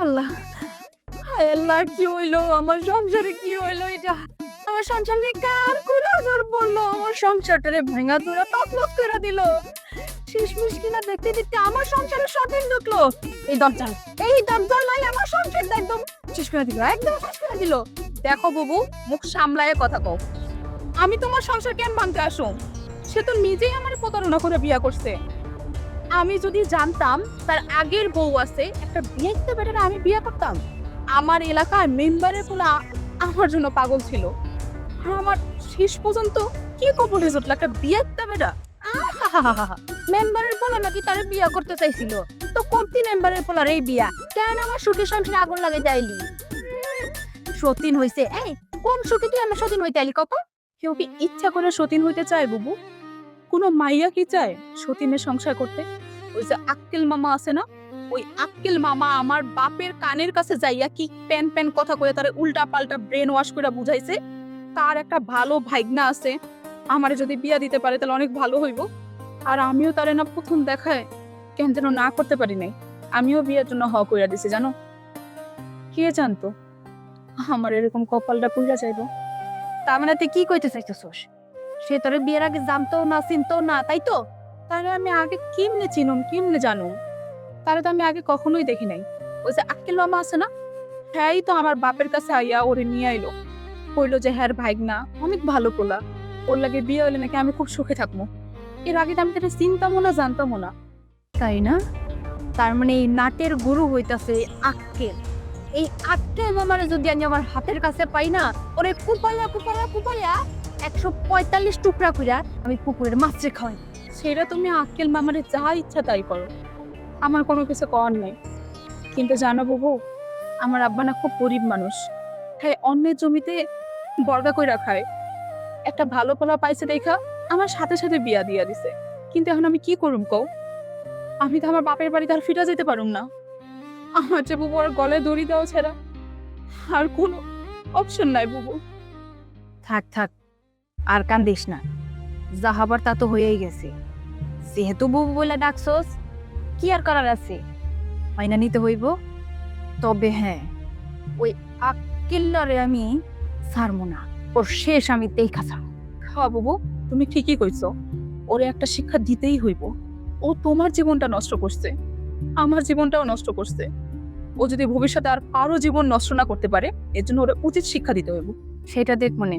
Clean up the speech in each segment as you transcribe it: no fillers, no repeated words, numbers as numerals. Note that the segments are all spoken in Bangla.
আল্লাহ, হায় আল্লাহ, কি হইলো আমার সংসারে? কি হইলো এটা? আমার সংসারে কার কোন আজর পড়লো? আমার সংসারটারে ভাঙা চুরা তছনছ করে দিল। শেষমেশ কিনা দেখতে দেখতে আমার সংসারে সতীন ঢুকলো। এই দরজা লাই আমার সংসারটা একদম শেষ করে দিল, একদম শেষ করে দিল। দেখো বুবু, মুখ সামলায়ে কথা কও। আমি তোমার সংসার কেন ভাঙতে আসো? সে তো নিজেই আমার প্রতারণা করে বিয়া করছে। আমি যদি জানতাম তার আগের বউ আছে, একটা বিয়েতে বেটারে আমি বিয়ে করতাম। আমার এলাকার মেম্বারের পোলা আমার জন্য পাগল ছিল। আর আমার শেষ পর্যন্ত কি কবলে জুটলো একটা বিয়েতে বেটা। মেম্বারের পোলা নাকি তার বিয়ে করতে চাইছিল, তো করতি মেম্বারের পোলার এই বিয়া কেন আমার সুখের সংসারে আগুন লাগে যাইলি? সতীন হইছে, এই কোন সুখে তুই আমার সতীন হইতে আইলি? কত কেউ কি ইচ্ছা করে সতীন হইতে চায় বুবু? কোনো মাইয়া কি চায় সতীনের সংসার করতে? ওই যে আক্কেল মামা আছে না, ওই আক্কেল মামা আমার বাপের কানের কাছে যাইয়া কি প্যান প্যান কথা কয়ে তারে উল্টা পাল্টা ব্রেন ওয়াশ করে বুঝাইছে। তার একটা ভালো ভাইগনা আছে, আমারে যদি বিয়া দিতে পারে তাহলে অনেক ভালো হইব। আর আমিও তারে না প্রথম দেখায় কেন যেন না করতে পারি নাই, আমিও বিয়ের জন্য হ কইরা দিছি জানো। কে জানতো আমার এরকম কপালটা পুড়া যাইবো। তার মানে তুই কি কইতে চাইতেছস? সে তোর বিয়ের আগে জানতো না, চিনতো না, তাই তো? তাহলে আমি আগে কেমনে চিনুম, কেমনে জানো? তাহলে তো আমি আগে কখনোই দেখি নাই। ওই যে আক্কেল মামা আছে না, হ্যাঁ তো আমার বাপের কাছে আইয়া ওরে নিয়ে আইলো, কইলো যে হ্যাঁ ভাইগনা অনেক ভালো পোলা, ওর লাগে বিয়ে হইলে নাকি আমি খুব সুখে থাকবো। এর আগে তো আমি তাহলে চিনতামও না, জানতামও না, তাই না? তার মানে এই নাটের গুরু হইতাছে আক্কেল। এই আক্কেল মামারে যদি আমি আমার হাতের কাছে পাই না, ওরে কুপাইয়া কুপাইয়া কুপাইয়া 145 টুকরা কইরা আমি পুকুরের মাছে খাওয়াই। সেটা তুমি আক্কেল মামারে যা ইচ্ছা তাই করো, আমার কোনো কিছু করার নাই। কিন্তু জানো বাবু, আমার আব্বা না খুব গরিব মানুষ। হ্যাঁ, অন্যের জমিতে বর্গা কইরা খায়। একটা ভালো পোলা পাইছে দেখা আমার সাথে সাথে বিয়া দিয়া দিছে। কিন্তু এখন আমি কি করুম কও? আমি তো আমার বাপের বাড়িতে আর ফিরে যেতে পারুম না। আমার যে বুবু আর গলায় দড়ি দেওয়া ছাড়া আর কোনো অপশন নাই বুবু। থাক থাক, আর কান্দিস না, যা হবার তা তো হয়েই গেছে। যেহেতু বুবু বলে ডাকছস, কি আর করার আছে, মাইনা নিতে হইব। তবে হ্যাঁ, ওই আক্কেল্লারে আমি ছাড়বো না, ওর শেষ আমি দেখা ছাড়বো। হ্যাঁ বুবু, তুমি ঠিকই কইছো, ওরে একটা শিক্ষা দিতেই হইব। ও তোমার জীবনটা নষ্ট করছে, আমার জীবনটাও নষ্ট করছে। ও যদি ভবিষ্যতে আর কারো জীবন নষ্ট না করতে পারে, এর জন্য ওরা উচিত শিক্ষা দিতে হইব। সেটা দেখ মনে,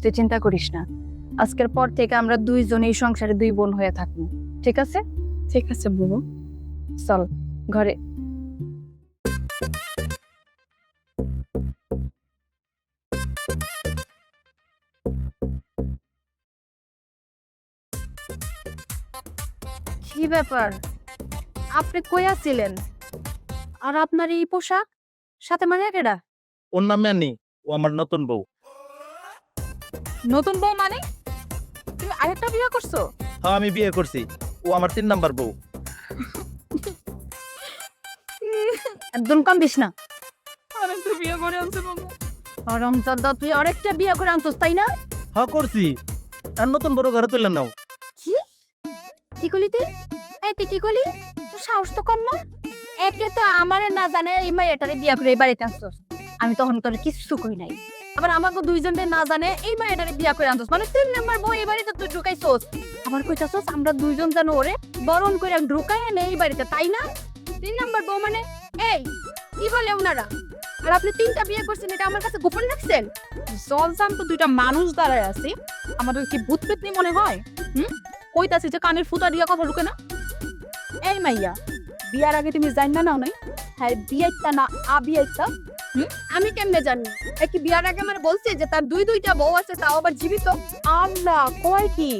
তুই চিন্তা করিস না। আজকের পর থেকে আমরা দুইজনেই সংসারে দুই বোন হয়ে থাকবো, ঠিক আছে? ঠিক আছে বুবু, চল ঘরে। কি ব্যাপার, আপনি কই আছিলেন? আর আপনার এই পোশাক, সাথে মানে কেডা? ওর নামে আনি, ও আমার নতুন বউ। নতুন বউ মানে? তুমি আরেকটা বিয়ে করছো? হ্যাঁ, আমি বিয়ে করছি, ও আমার 3 নাম্বার বউ। একদম কান্দিস না। আরেকটা বিয়ে করে আনছে বাবু। রমজাদা, তুই আরেকটা বিয়ে করে আনছস তাই না? হ্যাঁ করছি, আর নতুন বড় ঘরে তুললে নাও। কি কি কইলি তুই? এই তুই কি কইলি? তোর সাহস তো কম না। একে তো আমারে না জানে এই মেয়েটারে বিয়ে করে এই বাড়িতে আনছস, আমি তখন তোর কিচ্ছু কই নাই। আবার আমাকে দুইজনে না জানে এই মেয়েটারে বিয়ে করে আনছস, মানে 3 নাম্বার বউ এই বাড়িতে তুই ঢুকাইছস। আবার কইতাছস আমরা দুইজন যেন ওরে বরণ করে ঢুকাই এনে এই বাড়িতে, তাই না? 3 নাম্বার বউ মানে? এই কি বলে ওনারা? আর আপনি 3টা বিয়ে করছেন, এটা আমার কাছে গোপন রাখছেন? জলজান তো দুইটা মানুষ দাঁড়ায় আছে, আমাদের কি ভূত পেতনি মনে হয়? কইতাছি যে কানের ফুটা দিয়া কথা ঢুকে না। এই মাইয়া, বিয়ার আগে তুমি জান না নাও নাই? হ্যাঁ বিয়েটা না আবিয়েটা? আমি কেমনে জানি? কি বিয়ার আগে আমার বলছে যে তার দুইটা বউ আছে, তাও আবার জীবিত? আল্লাহ, কয় কি?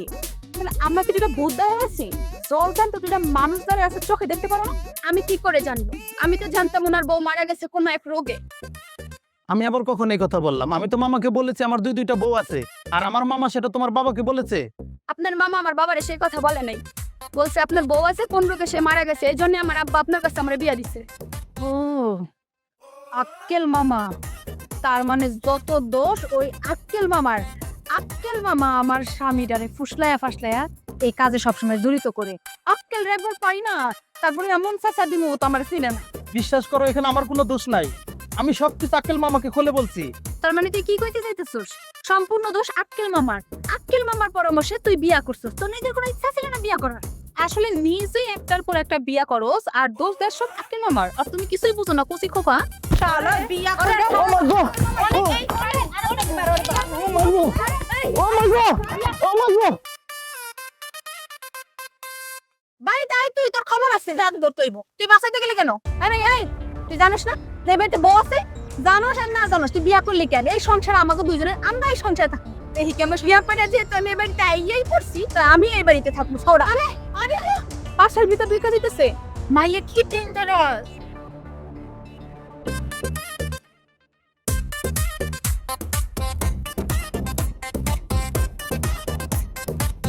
মানে আমরা কি দুটা ভূত দাঁড়ায় আছি? জলজান তো দুটা মানুষ দাঁড়ায় আছে, চোখে দেখতে পারো না? আমি কি করে জানবো? আমি তো জানতাম ওনার বউ মারা গেছে কোনো এক রোগে। আমি আবার কখন এই কথা বললাম? আমি তো মামাকে বলেছি আমার দুইটা বউ আছে, আর আমার মামা সেটা তোমার বাবাকে বলেছে। আপনার মামা আমার বাবারে সেই কথা বলে নাই, বলছে আপনার বউ আছে কোন রোগে সে মারা গেছে, এই জন্য আমার আব্বা আপনার কাছে আমার বিয়া দিছে। ও, আক্কেল মামা, তার মানে যত দোষ ওই আক্কেল মামার। আক্কেল মামা আমার স্বামীটারে ফুসলায়া ফাসলায়া এই কাজে সবসময় জড়িত করে। আক্কেল রে একবার পাই না, তারপরে এমন চাচা দিমু তো আমার চিনে না। বিশ্বাস করো এখানে আমার কোনো দোষ নাই। আমি সবকিছু আক্কেল মামাকে খুলে বলছি। তার মানে তুই কি কইতে চাইতেছস? সম্পূর্ণ দোষ আক্কেল মামার। আক্কেল মামার পরামর্শে তুই বিয়া করছস। তোর নিজের কোনো ইচ্ছা ছিল না বিয়া করার। আসলে নিজেই একটার পর একটা বিয়া করস আর দোষ দেশ সব আক্কেল মামার। আর তুমি কিছুই বুঝো না কচি খোকা। শালা বিয়া করে ভাই তাই তুই তোর খবর আছে জান ধর তুইব। তুই বাসাইতে গেলে কেন? আরে এই তুই জানিস না যে বেটে বউ আছে? জানোস আর না জানোস তুই বিয়া করলি কেন? এই সংসার আমাকে দুইজনের আমরা এই সংসারে থাকি। এই কেমন বিয়া করে যে তুমি এই বাড়িতে আইয়াই পড়ছি তা আমি এই বাড়িতে থাকবো সৌরা। আরে আরে পাশের ভিতর দুই কাজ দিতেছে মাইয়া কি ডেঞ্জারাস।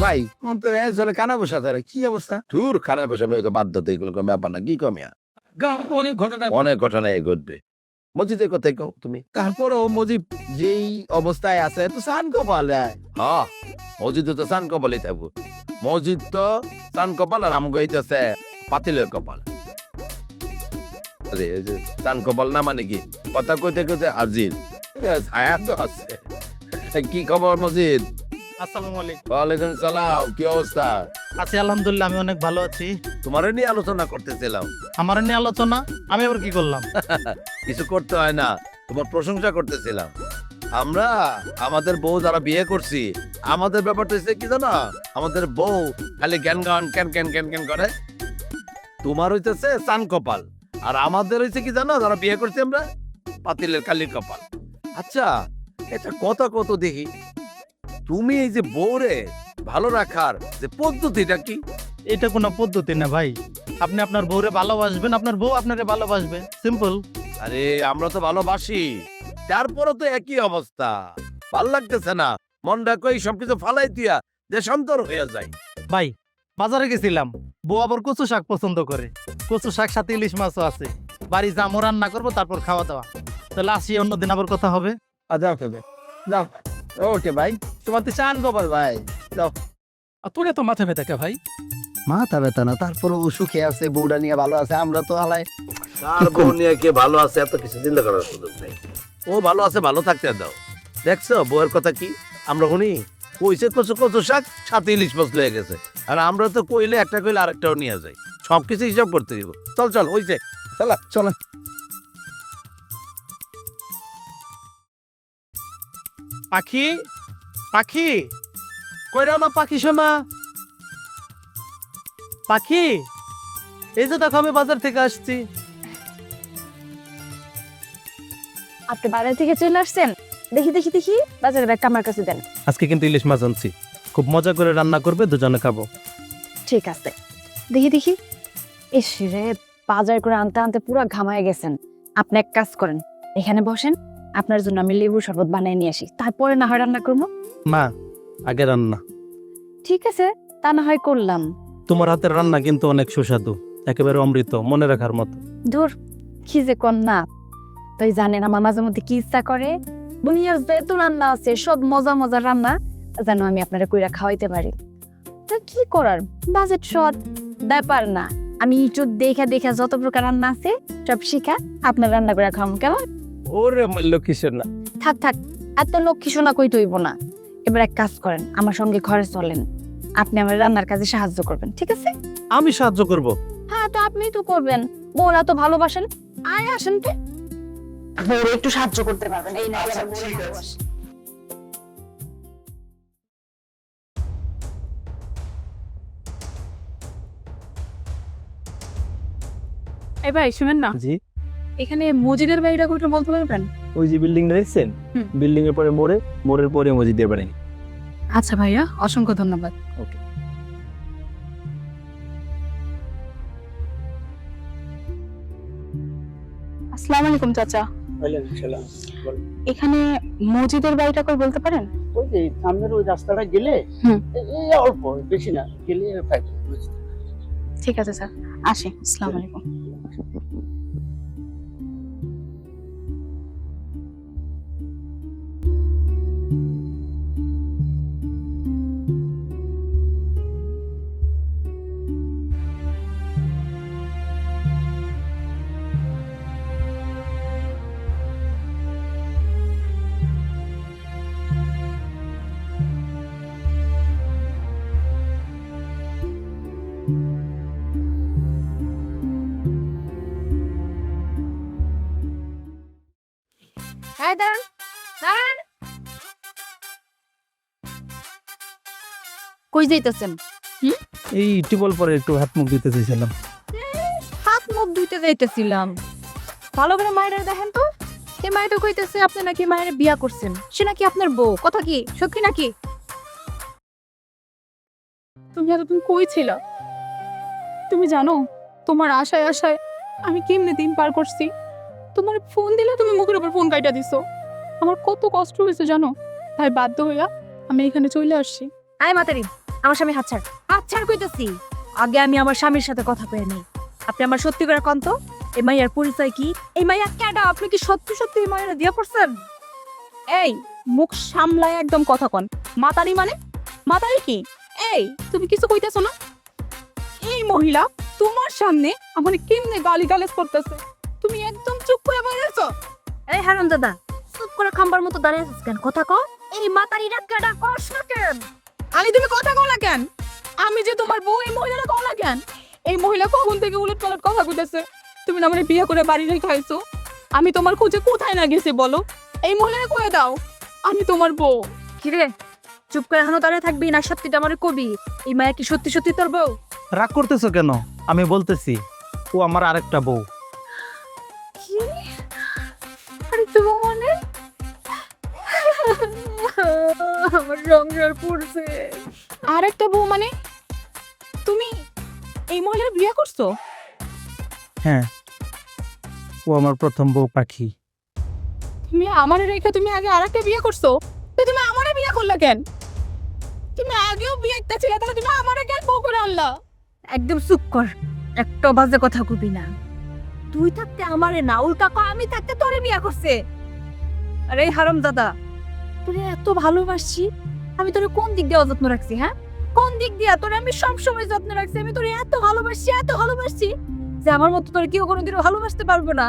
ভাই তো চলে কানা বসা তারা কি অবস্থা ধুর খানা বসা তো বাধ্যতা এগুলো কোনো ব্যাপার না কি কমিয়া অনেক ঘটনা। অনেক ঘটনা এ ঘটবে মসজিদের কথাই কও তুমি তারপরও মসজিদ যেই অবস্থায় আছে তো সান কপাল হ্যাঁ মসজিদে তো সান কপালই থাকবো মসজিদ তো সান কপাল আর আমগো হইতেছে পাতিলের কপাল আরে এই যে সান কপাল না মানে কি কথা কইতে কইতে আজিল ছায়া তো আছে কি খবর মসজিদ আসসালামু আলাইকুম। ওয়ালাইকুম সালাম কি অবস্থা আছি আলহামদুলিল্লাহ, আমি অনেক ভালো আছি। তোমারে নিয়ে আলোচনা করতেছিলাম আমার নিয়ে আলোচনা, আমি আবার কি করলাম? কিছু করতে হয় না, তোমার প্রশংসা করতেছিলাম। আমরা আমাদের বউ যারা বিয়ে করছি আমাদের ব্যাপারটা হচ্ছে কি জানো, আমাদের বউ খালি জ্ঞান গান ক্যান ক্যান ক্যান ক্যান করে। তোমার হইতেছে চান কপাল, আর আমাদের হইছে কি জানো, যারা বিয়ে করছি আমরা পাতিলের কালির কপাল। আচ্ছা এটা কথা কত দেখি, তুমি এই যে বউরে ভালো রাখার যে পদ্ধতিটা কি? এটা কোনো পদ্ধতি না ভাই। আপনি আপনার বউরে ভালোবাসবেন, আপনার বউ আপনারে ভালোবাসবে, সিম্পল। আরে আমরা তো ভালোবাসি, তারপরও তো একই অবস্থা, ভাল লাগতেছে না, মনটা কই সবকিছু ফালাই দিয়া দেশান্তর হয়ে যায়। ভাই বাজারে গেছিলাম, বউ আবার কচু শাক পছন্দ করে, কচু শাক সাথে ইলিশ মাছও আছে। বাড়ি যাবো, রান্না করবো, তারপর খাওয়া দাওয়া। তাহলে আসি, অন্যদিন আবার কথা হবে। যাও খেবে যাও। ওকে ভাই, তোমার তো চান কপাল ভাই, যাও। তোর এত মাথা ব্যথা কে ভাই? মাথা ব্যথা না, তারপরে ও সুখে আছে, বউটা নিয়ে ভালো আছে, আমরা তো হালাই। তার বউ নিয়ে কে ভালো আছে এত কিছু চিন্তা করার সুযোগ নেই। ও ভালো আছে, ভালো থাকতে দাও। দেখছো বউয়ের কথা কি, আমরা শুনি কইছে কচু কচু শাক সাথে ইলিশ মাছ লয়ে গেছে, আর আমরা তো কইলে একটা কইলে আরেকটাও নিয়ে যাই, সবকিছু হিসাব করতে দিব। চল চল হইছে, চলা চল। পাখি, পাখি কই রাও না পাখি শোনা, পাখি এই যে দেখো আমি বাজার থেকে আসছি। আপনি বাজার থেকে চলে আসছেন? দেখি দেখি দেখি বাজারের ব্যাগটা আমার কাছে দেন। আজকে কিন্তু ইলিশ মাছ আনছি, খুব মজা করে রান্না করবে, দুজনে খাবো। ঠিক আছে, দেখি দেখি। ইস রে, বাজার করে আনতে আনতে পুরো ঘামায় গেছেন। আপনি এক কাজ করেন, এখানে বসেন, আপনার জন্য আমি লেবুর শরবত বানিয়ে নিয়ে আসি, তারপরে না হয় রান্না করবো। না, আগে রান্না। ঠিক আছে, তা না হয় করলাম। তোমার হাতের রান্না কিন্তু অনেক সুস্বাদু, একেবারে অমৃত, মনে রাখার মতো। ধুর, কি যে কর না। তাই জানেন আমার মাঝে মধ্যে কি ইচ্ছা করে, দুনিয়ার যেহেতু রান্না আছে সব মজা মজার রান্না যেন আমি আপনারা কইরা খাওয়াইতে পারি। তা কি করার, বাজেট শর্ট, ব্যাপার না। আমি ইউটিউব দেখে দেখে যত প্রকার রান্না আছে সব শিখা আপনার রান্না করে খাওয়াম, কেমন? ওরে লক্ষ্মীশ্বর না। থাক থাক, এত লক্ষ্মী সোনা কই তৈব না। এবার এক কাজ করেন, আমার সঙ্গে ঘরে চলেন, আপনি আমার রান্নার কাজে সাহায্য করবেন, ঠিক আছে? আমি সাহায্য করব? হ্যাঁ, তো আপনি তো করবেন, বোরা তো ভালোবাসেন। আয় আসেন তো, বউরে একটু সাহায্য করতে পারবেন। এই না এই ভাই শুনেন না, জি। এখানে মসজিদের বাড়িটা কোনটা বলতে পারবেন? ওই যে বিল্ডিংটা দেখছেন, হুম। বিল্ডিং এর পরে মোড়ে, মোড়ের পরে মসজিদের বাড়ি। আচ্ছা ভাইয়া, অসংখ্য ধন্যবাদ। ওকে। আসসালামু আলাইকুম চাচা, এখানে মসজিদের বাড়িটা কই বলতে পারেন? ওই যে সামনের ওই রাস্তাটা গেলে হুম। এই অল্প, বেশি না, গেলে পাইবে। ঠিক আছে স্যার, আসি। আসসালামু আলাইকুম। এই দাঁড়ান, দাঁড়ান। কই যাইতেছেন? এই টিউবওয়েল পরে একটু হাত মুখ দিতে চাইছিলাম। হাত মুখ ধুইতে যাইতেছিলাম। ভালো করে মায়ের দেখেন তো। এই মায়ের তো কইতেছে আপনি নাকি মায়ের বিয়া করছেন, সে নাকি আপনার বউ। কথা কি সত্যি নাকি? তুমি এতদিন কই ছিল? তুমি জানো তোমার আশায় আশায় আমি কেমনে দিন পার করছি। তোমার ফোন দিলে তুমি মুখের উপর ফোন কাইটা দিছো। আমার কত কষ্ট হয়েছে জানো, তাই বাধ্য হইয়া আমি এখানে চলে আসছি। আয় মাতারি, আমার স্বামী হাত ছাড়। হাত ছাড় কইতেছি। আগে আমি আমার স্বামীর সাথে কথা কয়ে নিই। আপনি আমার সত্যি করে কন তো, এই মাইয়ার পরিচয় কি? এই মাইয়া কেডা? আপনি কি সত্যি সত্যি এই মাইয়ারে দিয়া পড়ছেন? এই মুখ সামলায় একদম কথা কন। মাতারি মানে? মাতারি কি? এই তুমি কিছু কইতেছো না? এই মহিলা তোমার সামনে আমার কেমনে গালিগালাজ করতেছে, তুমি একদম চুপ করে বসেছো। এই হারাম দাদা, চুপ করে খাম্বার মতো দাঁড়িয়ে আছিস কেন? কথা ক। এই মাতারিরা কেডা? কস না কেন? আলি তুমি কথা কও না কেন? আমি যে তোমার বউ, এই মহিলাটা কও না কেন? এই মহিলা কখন থেকে উলট পালট কথা কইতেছে। তুমি না আমার বিয়ে করে বাড়ি রেখে খাইছো, আমি তোমার খোঁজে কোথায় না গেছি বলো? এই মহিলাকে কয়ে দাও আমি তোমার বউ। কিরে, চুপ করে এখনো দাঁড়িয়ে থাকবি না সত্যিটা আমারে কবি? এই মায়া কি সত্যি সত্যি তোর বউ? রাগ করতেছো কেন? আমি বলতেছি ও আমার আরেকটা বউ। কি? আরে তো মানে আমার সংসার পড়ছে। আর একটা বউ মানে? তুমি এই মহিলার বিয়ে করছো? হ্যাঁ, ও আমার প্রথম বউ পাখি। তুমি আমার রেখে তুমি আগে আর একটা বিয়ে করছো, তো তুমি আমারে বিয়ে করলা কেন? তুমি আগেও বিয়ে একটা ছিল, তাহলে তুমি আমারে কেন বউ করে আনলা? একদম চুপ কর, একটা বাজে কথা কবি না। তুই থাকতে আমারে না, উল্টা কয় আমি থাকতে তোরে বিয়া করছে। আরে হারাম দাদা, তোরে এত ভালোবাসি, আমি তোরে কোন দিক দিয়ে অযত্ন রাখছি? হ্যাঁ, কোন দিক দিয়ে তোরে আমি সবসময় যত্ন রাখছি? আমি তোরে এত ভালোবাসি, এত ভালোবাসি যে আমার মতো তোরে কেউ কোনোদিনও ভালোবাসতে পারবে না।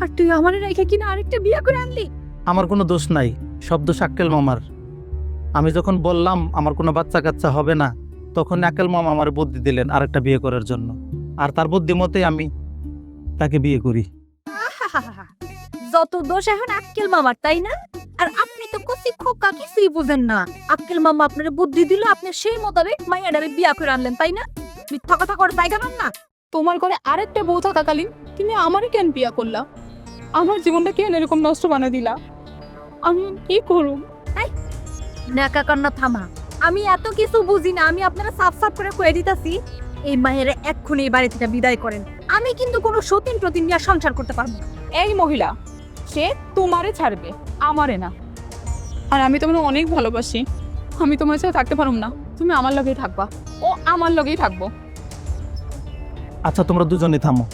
আর তুই আমারে রেখে কিনা আরেকটা বিয়া করে আনলি। আমার কোনো দোষ নাই, সব দোষ আক্কেল মামার। আমি যখন বললাম আমার কোনো বাচ্চা কাচ্চা হবে না, তখন আক্কেল মামা আমার বুদ্ধি দিলেন আরেকটা বিয়ে করার জন্য। আর তার বুদ্ধি মতেই আমি তাকে বিয়ে করি। যত দোষ এখন আক্কেল মামার, তাই না? আর আপনি তো কচি খোকা, কিছুই বুঝেন না। আক্কেল মামা আপনার বুদ্ধি দিল, আপনি সেই মোতাবেক মাইয়াডারে বিয়া করে আনলেন, তাই না? মিথ্যা কথা করে জায়গা পান না। তোমার ঘরে আরেকটা বউ থাকাকালীন তুমি আমারে কেন বিয়ে করলা? আমার জীবনটা কেন এরকম নষ্ট বানিয়ে দিলা? আমি কি করব? নাকা কান্না থামা। আমি এত কিছু বুঝি না, আমি আপনারা সাফ সাফ করে কয়ে দিতাছি, এই মায়ের এক্ষুনি এই বাড়ি থেকে বিদায় করেন। আমি কিন্তু কোনো সতীন প্রতিন নিয়ে সংসার করতে পারবো না। এই মহিলা সে তোমারে ছাড়বে, আমারে না। আর আমি তোমার অনেক ভালোবাসি, আমি তোমার সাথে থাকতে পারবো না। তুমি আমার লগেই থাকবা, ও আমার লগেই থাকবো। আচ্ছা, তোমরা দুজনই থামো।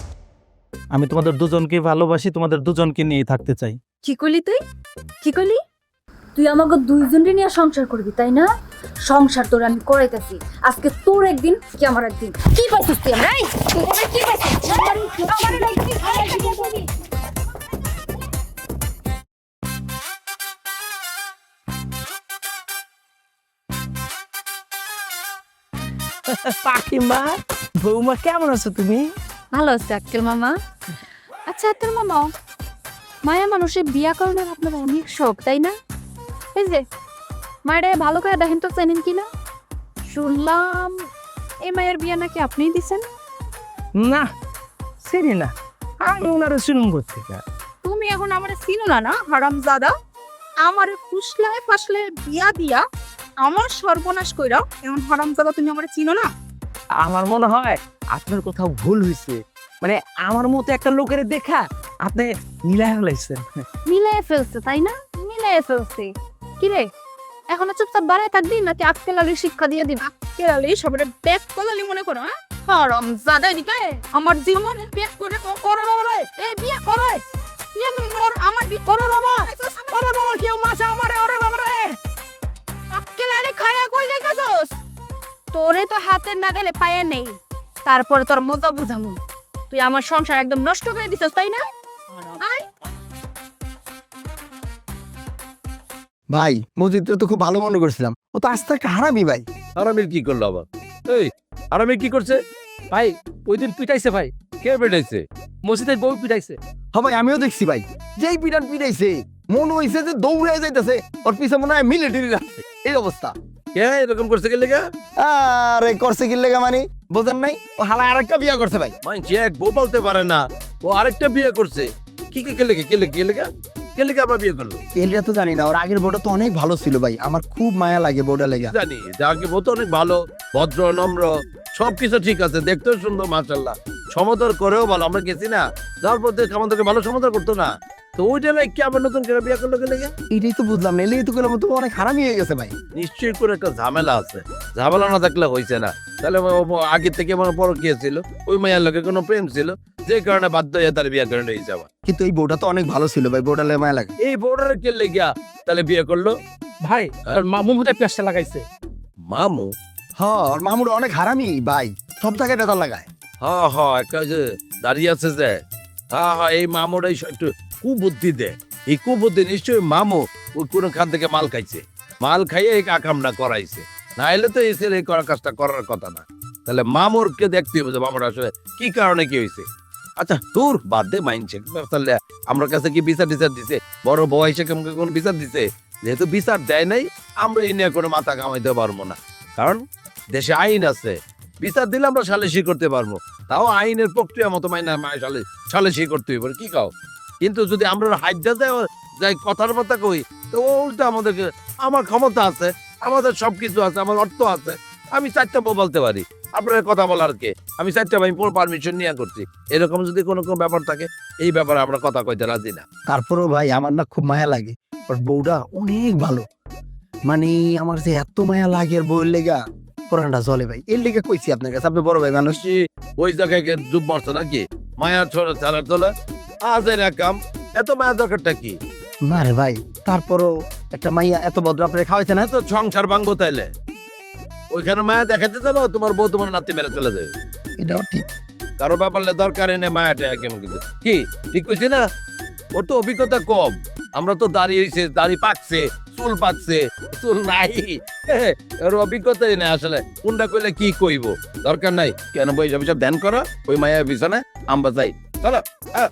আমি তোমাদের দুজনকে ভালোবাসি, তোমাদের দুজনকে নিয়েই থাকতে চাই। কি করলি তুই? কি করলি? তুই আমাকে দুইজনকে নিয়ে সংসার করবি, তাই না? সংসার তোর আমি করাইতেছি। আজকে তোর একদিন, কি আমার একদিন। কি পাইছিস তুই? আমরা তুই আমার কি পাইছিস? আমার একদিন। পাখিমা, বৌমা কেমন আছো তুমি? ভালো আছে আক্কেল মামা। আচ্ছা আক্কেল মামা, মায়া মানুষের বিয়া করানোর আপনার অনেক শখ, তাই না? এই যে মায়েরা ভালো করে দেখেন তো, চেনেন কিনা? শুনলাম এই মায়ের বিয়া নাকি আপনিই দিছেন। না, চিনি না, আমি ওনারা শুনুন করতে। তুমি এখন আমারে চিনো না না হারামজাদা? আমারে ফুসলায় ফাসলে বিয়া দিয়া আমার সর্বনাশ কইরা এখন হারামজাদা তুমি আমারে চিনো না? আমার মনে হয় আপনার কোথাও ভুল হয়েছে। মানে আমার মতো একটা লোকের দেখা আপনি মিলাই ফেলাইছেন। মিলাই ফেলছে, তাই না? মিলাই ফেলছে। কি রে, এখনো চুপচাপ বাড়ায় থাকবি নাকি আক্কেল আলী শিক্ষা দিয়ে দিবি? আক্কেল আলী সবারে ব্যাক কলালি মনে করো? হ্যাঁ হারামজাদা, এদিকে আমার জীবনে ব্যাক করে করো বাবা। এই বিয়ে করো, বিয়ে কর, আমার বিয়ে করো বাবা। ওরে বাবা, কেউ মাসা আমারে, ওরে বাবা রে। আক্কেল আলী খায়া কই যাইতাছস? তোরে তো হাতের নাগালে পায়ে নেই, তারপরে তোর মজা বুঝামু। তুই আমার সংসার একদম নষ্ট করে দিছস, তাই না? ভাই মসজিদটা তো খুব ভালো মনে করছিলাম, ও তো আস্তে একটা হারামি ভাই। আরামের কি করলো আবার? এই আরামের কি করছে? ভাই ওই দিন পিটাইছে ভাই, কে বেটাইছে? মসজিদের বউ পিটাইছে। হ্যাঁ ভাই, আমিও দেখছি ভাই, যেই পিটান পিটাইছে মনে হইছে যে দৌড়ে যাইতেছে, ওর পিছে মনে হয় মিলিটারি রাখছে, এই অবস্থা। কে এরকম করছে গেলে গা? আরে করছে কি লেগা মানে বোঝেন নাই, ও হালা আরেকটা বিয়া করছে ভাই। মানছি এক বউ বলতে পারে না, ও আরেকটা বিয়ে করছে। কি কে লেগে আমরা বিয়ে করলো? এলিয়া তো জানি না, ওর আগের বউটা তো অনেক ভালো ছিল ভাই, আমার খুব মায়া লাগে বউটা লেগা। জানি যাকে বউ তো অনেক ভালো, ভদ্র, নম্র, সবকিছু ঠিক আছে, দেখতেও সুন্দর, মাশাআল্লাহ, সমাদর করেও ভালো। আমরা গেছি না, যার পর থেকে আমাদেরকে ভালো সমাদর করতো না, তো ওইটা কি আবার নতুন করে বিয়ে করলো গেলে? এটাই তো বুঝলাম না, এলিয়া তো গেলাম তো অনেক হারামি হয়ে গেছে ভাই। নিশ্চয়ই করে একটা ঝামেলা আছে, ঝামেলা না থাকলে হয়েছে না। তাহলে আগে থেকে মনে পর কি ছিল, ওই মায়ের লোকের কোনো প্রেম ছিল, যে কারণে বাধ্য হয়ে তার বিয়ে করে নিয়ে যাওয়া। কিন্তু এই বউটা তো অনেক ভালো ছিল ভাই, বউটা লেগে মায়া লাগে। এই বউটার কে লেগিয়া তাহলে বিয়ে করলো? ভাই আর মামু মধ্যে পেঁচটা লাগাইছে। মামু? হ্যাঁ, ওর মামুর অনেক হারামি ভাই, সব জায়গায় নেতা লাগায়। একটা যে দাঁড়িয়ে আছে যে, এই মামুর এই একটু কুবুদ্ধি দেয়। এই কুবুদ্ধি নিশ্চয়ই মামু ওই কোন খান থেকে মাল খাইছে, মাল খাইয়ে এই কামটা করাইছে, না এলে তো এই ছেলে এই কাজটা করার কথা না। তাহলে মামুরকে দেখতে হবে যে মামুর আসলে কি কারণে কি হয়েছে। আচ্ছা তোর বাদ দে, মাইনছে তাহলে আমার কাছে কি বিচার টিচার দিছে? বড় বউ এসে কেমন কোন বিচার দিছে? যেহেতু বিচার দেয় নাই, আমরা এই নিয়ে কোনো মাথা কামাইতে পারবো না, কারণ দেশে আইন আছে। বিচার দিলে আমরা সালিশি করতে পারবো, তাও আইনের প্রক্রিয়া মতো মাইনা সালিশি করতে হইব, কি কাও। কিন্তু যদি আমরা হাইডা যাই কথার কথা কই, তো উল্টা আমাদেরকে, আমার ক্ষমতা আছে, আমাদের সবকিছু আছে, আমার অর্থ আছে, আমি 4টা বউ বলতে পারি, আপনার কথা বলার কে? আমি 4টা ভাই পারমিশন নিয়ে করছি। এরকম যদি কোনো ব্যাপার থাকে, এই ব্যাপারে আমরা কথা কইতে রাজি না। তারপরেও ভাই আমার না খুব মায়া লাগে, ওর বউটা অনেক ভালো, মানে আমার যে এত মায়া লাগে ওর বউয়ের লেগা, পুরানটা জলে ভাই। এর লেগে কইছি আপনার কাছে, আপনি বড় ভাই মানুষ। ওই জায়গায় ডুব মারছে নাকি মায়া ছড়া ছাড়ার তোলা? আজের কাম, এত মায়া দরকারটা কি? না রে ভাই, তারপরও একটা মাইয়া এত ভদ্র আপনার খাওয়াইছে না, তো সংসার ভাঙবো তাইলে ওইখানে মায়া দেখাতে চালো, তোমার বউ তোমার নাতি মেরে চলে যাবে। এটাও ঠিক। কারো ব্যাপারলে দরকার এনে মায়াটা কেমন কিন্তু কি ঠিক কইছি না? ওর তো অভিজ্ঞতা কম, আমরা তো দাঁড়িয়েছে, দাড়ি পাকছে, চুল পাকছে, চুল নাই, ওর অভিজ্ঞতাই নেই আসলে কোনটা কইলে কি কইব। দরকার নাই, কেন বই সব ধ্যান করো, ওই মায়া বিছানে আমরা যাই, চলো।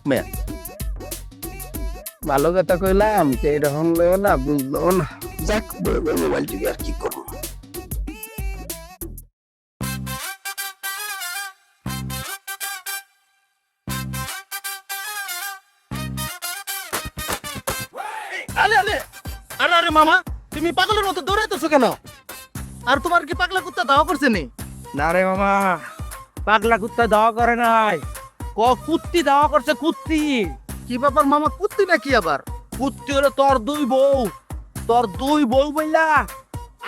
মায়া ভালো কথা কইলাম, এটা হলো না, বুঝলো না। যাক, মোবাইল টিভি আর কি করবো। আরে আরে আরে আরে মামা, তুমি পাগলের মতো দৌড়াইতেছো কেন? আর তোমার কি পাগলা কুত্তা দাওয়া করছে নি? না রে মামা, পাগলা কুত্তা দাওয়া করে নাই, কুত্তি দাওয়া করছে, কুত্তি। কি ব্যাপার মামা, কুত্তি নাকি আবার? কুত্তি হলো তোর দুই বউ বইলা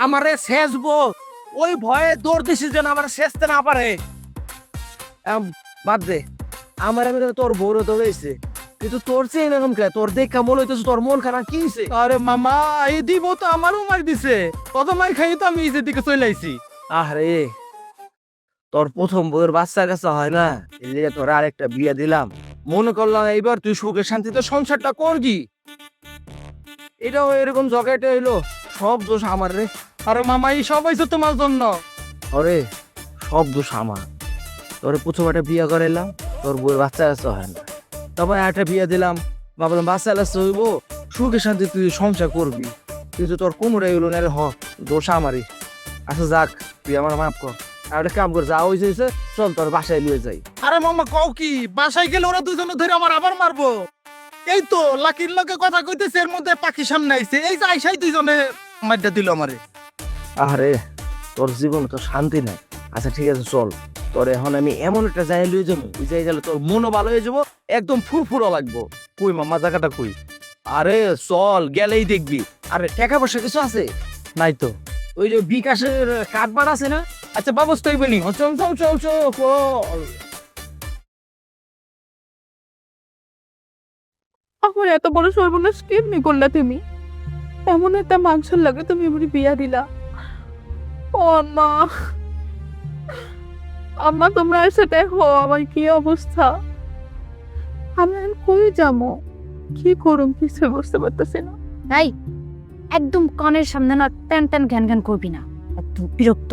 আমারে শেষবো, ওই ভয়ে দৌড় দিছিস যেন আমার শেষতে না পারে। বাদ দে, আমার আমি তোর বউরে দৌড়াইছে, কিন্তু তোর চেয়ে এরকম কে? তোর দেখা মনে হইতেছে তোর মন খারাপ, কি হইছে? আরে মামা, এই দিব তো আমারও মার দিছে, কত মাই খাই তো আমি এই দিকে চলে আইছি। আরে তোর প্রথম বউয়ের বাচ্চা কাছে হয় না, এলিয়ে তোর আরেকটা বিয়ে দিলাম, মনে করলাম এইবার তুই সুখে শান্তিতে সংসারটা করবি। এটাও এরকম জগাইটা হইলো, সব দোষ আমার রে। আরে মামা, এই সব হইছে তোমার জন্য। আরে সব দোষ আমার। তোর প্রথম একটা বিয়ে করাইলাম, তোর বউয়ের বাচ্চা কাছে হয় না, তারপর একটা বিয়ে দিলাম, ভাবলাম বাচ্চা কাছে হইব, সুখে শান্তি তুই সংসার করবি, কিন্তু তোর কোমরে হইলো না রে। দোষ আমারই। আচ্ছা যাক, তুই আমার মাফ কর, আর একটা কাম কর, যা হয়েছে চল তোর বাসায় নিয়ে যাই। আরে মামা কও কি, বাসায় গেলে ওরা দুজনে ধরে আমার আবার মারবো? এই তো লাকির লগে কথা কইতেছে, এর মধ্যে পাখি সামনে আইছে, এই যে আইসাই দুইজনে মাইরটা দিল আমারে। আরে তোর জীবনে তো শান্তি নাই। আচ্ছা ঠিক আছে চল, তোর এখন আমি এমন একটা জায়গায় লয়ে যাবো, ওই জায়গায় গেলে তোর মনও ভালো হয়ে যাবো, একদম ফুরফুরা লাগবো। কই মামা, জায়গাটা কই? আরে চল, গেলেই দেখবি। আরে টাকা পয়সা কিছু আছে? নাই তো। ওই যে বিকাশের কার্ডবার আছে না? আচ্ছা ব্যবস্থা হইবে নি? চল চল চল চল। আমার এত বড় সর্বনাশ কেমনি করলা তুমি? এমন একটা মাংসের লাগে তুমি এমনি বিয়া দিলা। ও মা, আম্মা তোমরা এসে দেখো আমার কি অবস্থা। আমি এখন কই যাবো, কি করুম কিছু বুঝতে পারতেছি না। তাই একদম কানের সামনে না ট্যান ট্যান ঘ্যান ঘ্যান করবি না, একদম বিরক্ত।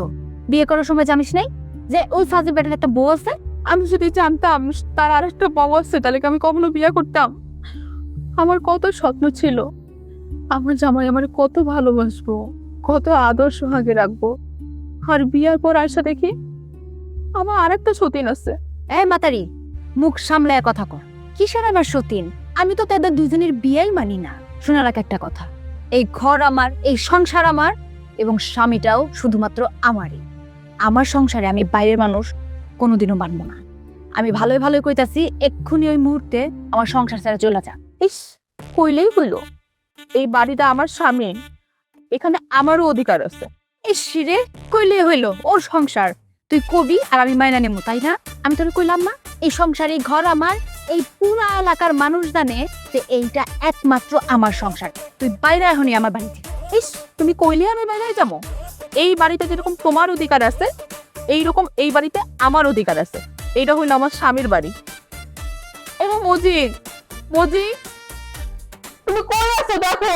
বিয়ে করার সময় জানিস নাই যে ওই ফাজিল বেটার একটা বউ আছে? আমি যদি জানতাম তার আরেকটা বউ আছে, তাহলে কি আমি কখনো বিয়ে করতাম? আমার কত স্বপ্ন ছিল আমার জামাই আমার কত ভালোবাসবো, কত আদর সোহাগে রাখবো। আর বিয়ার পর আয়সা দেখি আমার আরেকটা সতীন আছে। এই মাতারি, মুখ সামলায় কথা কর। কিসের আমার সতীন? আমি তো তাদের দুজনের বিয়েই মানি না। শোনা রাখ একটা কথা, এই ঘর আমার, এই সংসার আমার, এবং স্বামীটাও শুধুমাত্র আমারই। আমার সংসারে আমি বাইরের মানুষ কোনোদিনও মানবো না। আমি ভালোই ভালোই কইতাছি, এক্ষুনি ওই মুহূর্তে আমার সংসার ছেড়ে চলে যা। ইস, কইলেই হইলো, এই বাড়িটা আমার স্বামী, এখানে আমারও অধিকার আছে। ইস রে, কইলে হইলো ওর সংসার, তুই কবি আর আমি মাইনা নেবো, তাই না? আমি তোর কইলাম না এই সংসার, এই ঘর আমার, এই পুরা এলাকার মানুষ জানে যে এইটা একমাত্র আমার সংসার। তুই বাইরে এখনই আমার বাড়ি থেকে। ইস, তুমি কইলে আমি বাইরে যাবো? এই বাড়িতে যেরকম তোমার অধিকার আছে, এইরকম এই বাড়িতে আমার অধিকার আছে। এইটা হইলো আমার স্বামীর বাড়ি। এবং মজি, মজি, তুমি কই আছো দেখো।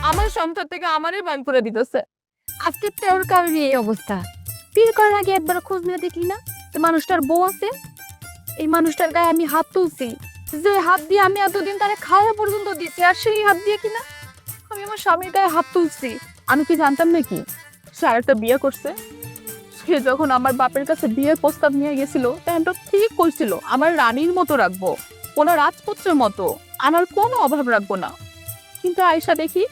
আমার সংসার থেকে আমারই বাইন করে দিতেছে। আজকে তোর কারণে এই অবস্থা। বিয়ে করার আগে একবার খোঁজ নিয়ে দেখলি না যে মানুষটার বউ আছে? এই মানুষটার গায়ে আমি হাত তুলছি, যে হাত দিয়ে আমি এতদিন তারে খাওয়া পর্যন্ত দিচ্ছি, আর সেই হাত দিয়ে কিনা আমি আমার স্বামীর গায়ে হাত তুলছি। আমি কি জানতাম নাকি সে আরেকটা বিয়ে করছে? সে যখন আমার বাপের কাছে বিয়ের প্রস্তাব নিয়ে গেছিল, তখন তো ঠিক করছিল আমার রানীর মতো রাখবো, কোনো রাজপুত্রের মতো, আমার কোনো অভাব রাখবো না। কিন্তু আয়সা দেখি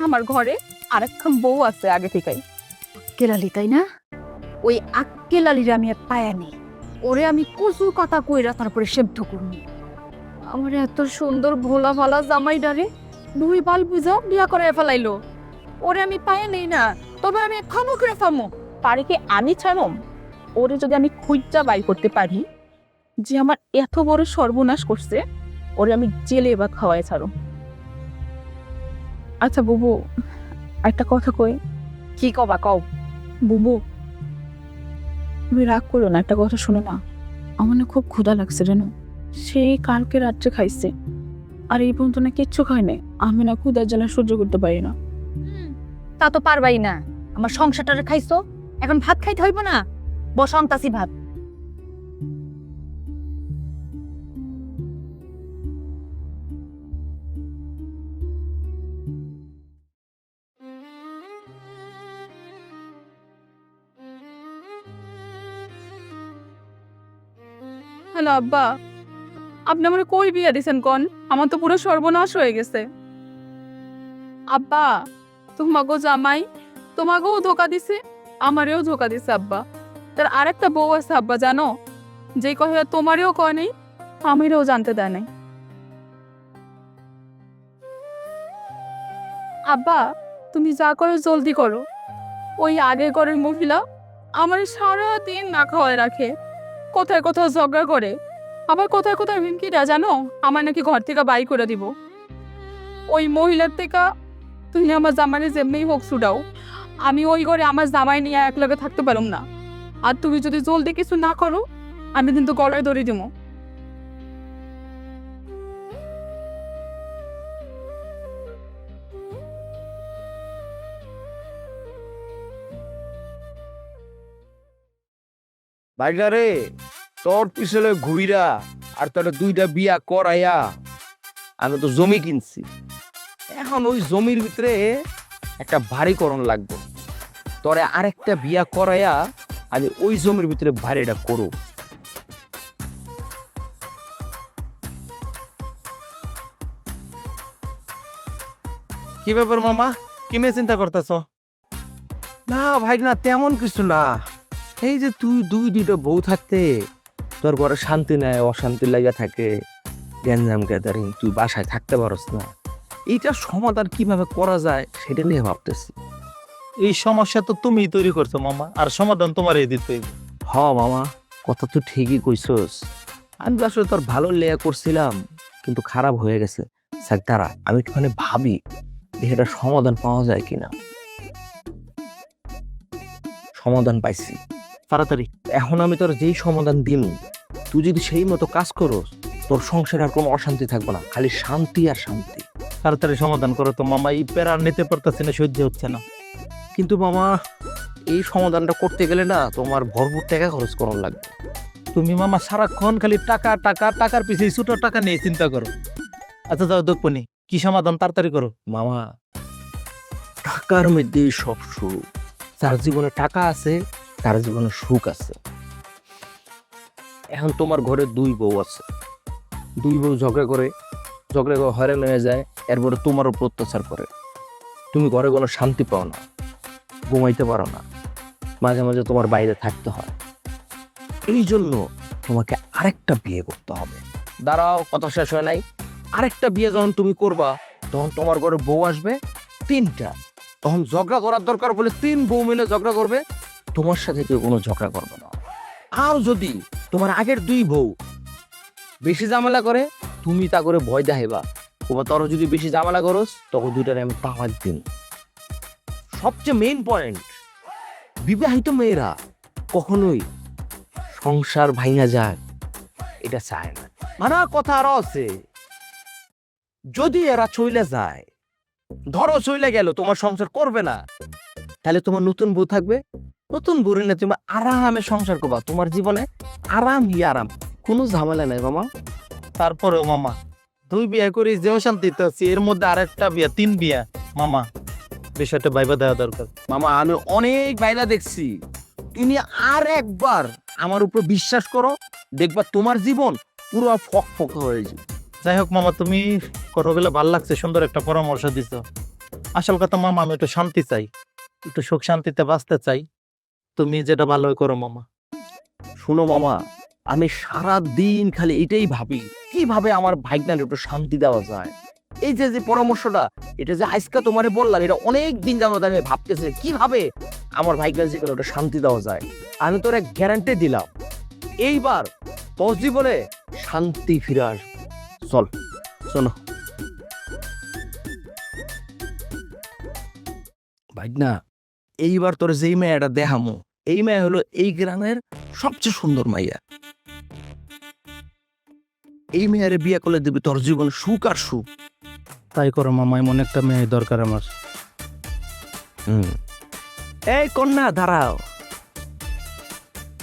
আমার ঘরে আরেকখান বউ আছে আগে থেকেই। কেলালি, তাই না? ওই আক্কেলালিরে আমি আর পায়া নেই। ওরে আমি কচু কথা কইরা তারপরে সেদ্ধ করুন। আমার এত সুন্দর ভোলা ভালা জামাইডারে দুই বাল বুঝা বিয়া করে ফেলাইলো। ওরে আমি পায়া নেই না, তবে আমি এখনো করে ফামো। পারে কি আমি ছাড়ম? ওরে যদি আমি খুঁজা বাই করতে পারি যে আমার এত বড় সর্বনাশ করছে, ওরে আমি জেলে বা খাওয়াই ছাড়ম। আচ্ছা বুবু, একটা কথা কই। কি কবা কও? বুবু, তুমি রাগ করো না, একটা কথা শোনো না। আমার না খুব ক্ষুধা লাগছে জানো। সেই কালকে রাত্রে খাইছে, আর এই পর্যন্ত না কিচ্ছু খায় নাই। আমি না ক্ষুধার জ্বালা সহ্য করতে পারি না। তা তো পারবাই না। আমার সংসারটারে খাইছো, এখন ভাত খাইতে হইব না? বসন্তাসি ভাত। হ্যালো আব্বা, আপনি আমার কই বিয়ে দিছেন কন? আমার তো পুরো সর্বনাশ হয়ে গেছে। আব্বা, তোমাগো জামাই তোমাকেও ধোকা দিছে, আমারেও ধোকা দিছে আব্বা। তার আরেকটা বউ আছে আব্বা, জানো? যে কথা তোমারেও কয় নাই, আমিরও জানতে দেয় নাই। আব্বা, তুমি যা করো জলদি করো। ওই আগের ঘরের মহিলা আমার সারাদিন না খাওয়ায় রাখে, কোথায় কোথাও ঝগড়া করে, আবার কোথায় কোথায় হুমকি দেয় জানো, আমার নাকি ঘর থেকে বাই করে দিব। ওই মহিলার থেকে তুমি আমার জামাইরে যেমনি হোক ছুটাও, আমি ওই ঘরে আমার জামাই নিয়ে একলগে থাকতে পারুম না। আর তুমি যদি জলদি কিছু না করো, আমি কিন্তু গলায় দড়ি দিব। ভাইগা রে, তোর পিছনে ঘুইরা আর তোর দুইটা বিয়া করাইয়া আমি তো জমি কিনছি। এখন ওই জমির ভিতরে একটা বাড়িকরণ লাগবে। তোরে আরেকটা বিয়া করাইয়া আমি ওই জমির ভিতরে বাড়িটা করো। কি ব্যাপার মামা, কি নিয়ে চিন্তা করতেছ? না ভাই, না তেমন কিছু না। এই যে তুই দুইটা বউ থাকতে তোর ঘরে শান্তি নাই, অশান্তি লাগা থাকে, গ্যাঞ্জাম গ্যাদারিং, তুই বাসায় থাকতে পারস না। এইটার সমাধান কিভাবে করা যায় সেটা নিয়ে ভাবতেছি। এই সমস্যা তো তুমিই তৈরি করছো মামা, আর সমাধান তোমারই দিতে হইবে। হ মামা, কথা তো ঠিকই কইছস। আমি তো আসলে তোর ভালো লেয়া করছিলাম, কিন্তু খারাপ হয়ে গেছে। স্যার তারা আমি একটুখানি ভাবি এটা সমাধান পাওয়া যায় কিনা। সমাধান পাইছি তাড়াতাড়ি। এখন আমি তোর যেই সমাধান দিন, তুই যদি সেই মতো কাজ করস, তোর সংসারে আর কোনো অশান্তি থাকবে না, খালি শান্তি আর শান্তি। তাড়াতাড়ি সমাধান করো তো মামা, এই প্যারা আর নিতে পারতেছি না, সহ্য হচ্ছে না। কিন্তু মামা এই সমাধানটা করতে গেলে না তোমার ভরপুর টাকা খরচ করার লাগবে। তুমি মামা সারাক্ষণ খালি টাকা টাকা টাকার পিছিয়ে ছোট টাকা নিয়ে চিন্তা করো। আচ্ছা যাও দেখবনি কি সমাধান তাড়াতাড়ি করো। মামা, টাকার মধ্যে সব সুখ। যার জীবনে টাকা আছে তার জীবনে সুখ আছে। এখন তোমার ঘরে 2 বউ আছে, 2 বউ ঝগড়া করে হয়রান হয়ে যায়, এরপরে তোমার উপর অত্যাচার করে। তুমি ঘরে কোনো শান্তি পাও না, ঘুমাইতে পারো না, মাঝে মাঝে তোমার বাইরে থাকতে হয়। এই জন্য তোমাকে আরেকটা বিয়ে করতে হবে। দাঁড়াও, কথা শেষ হয় নাই। আরেকটা বিয়ে যখন তুমি করবা তখন তোমার ঘরে বউ আসবে 3টা। তখন ঝগড়া করার দরকার বলে 3 বউ মিলে ঝগড়া করবে, তোমার সাথে কেউ কোনো ঝগড়া করবে না। আর যদি তোমার আগের 2 বউ বেশি ঝামেলা করে, তুমি তা করে ভয় দেখাইবা, তোমার তোর যদি বেশি ঝামেলা করস তখন 2টারে আমি পাওয়ার দিন। সবচেয়ে মেইন পয়েন্ট, বিবাহিত মেয়েরা কখনোই সংসার ভাঙা যায় এটা চায় না। মানে কথা আরো আছে, যদি এরা চলে যায়, ধরো চলে গেল, তোমার সংসার করবে না, তাহলে তোমার নতুন বউ থাকবে, নতুন বউ না তুমি আরামে সংসার করবা। তোমার জীবনে আরাম, কোনো ঝামেলা নাই মামা। তারপরেও মামা 2 বিয়ে করি যেও শান্তিতে আছি, এর মধ্যে আরেকটা বিয়া 3 বিয়া মামা, বিষয়টা ভাইবা দেওয়া দরকার। মামা, আমি অনেক বাইরা দেখছি, তুমি আর একবার আমার উপর বিশ্বাস করো, দেখবা তোমার জীবন পুরো ফক হয়ে যাবে। যাই হোক মামা, তুমি কথা বলে ভালো লাগছে, সুন্দর একটা পরামর্শ দিছো। আসল কথা মামা, আমি একটু শান্তি চাই, একটু সুখ শান্তিতে বাঁচতে চাই। তুমি যেটা ভালো করো মামা। শুনো মামা, আমি সারা দিন খালি এটাই ভাবি, কিভাবে আমার ভাইগনার একটু শান্তি দেওয়া যায়। এই যে পরামর্শটা, এটা যে আজকে তোমারে বললাম, এটা অনেক দিন যাবত আমি ভাবতেছি কিভাবে আমার ভাইগনার জীবনে একটু শান্তি দেওয়া যায়। আমি তোর এক গ্যারান্টি দিলাম, এইবার তোর জীবনে শান্তি ফিরে আসবে। চল, শোনো ভাইগনা, এইবার তোর যেই মেয়েটা দেখামো, এই মেয়ে হলো এই গ্রামের সবচেয়ে সুন্দর মাইয়া। এই মেয়ের বিয়ে করলে দিবি তোর জীবন সুখ আর সুখ। তাই করো মামা, এমন একটা মেয়ে দরকার আমার। এই কন্যা, দাঁড়াও,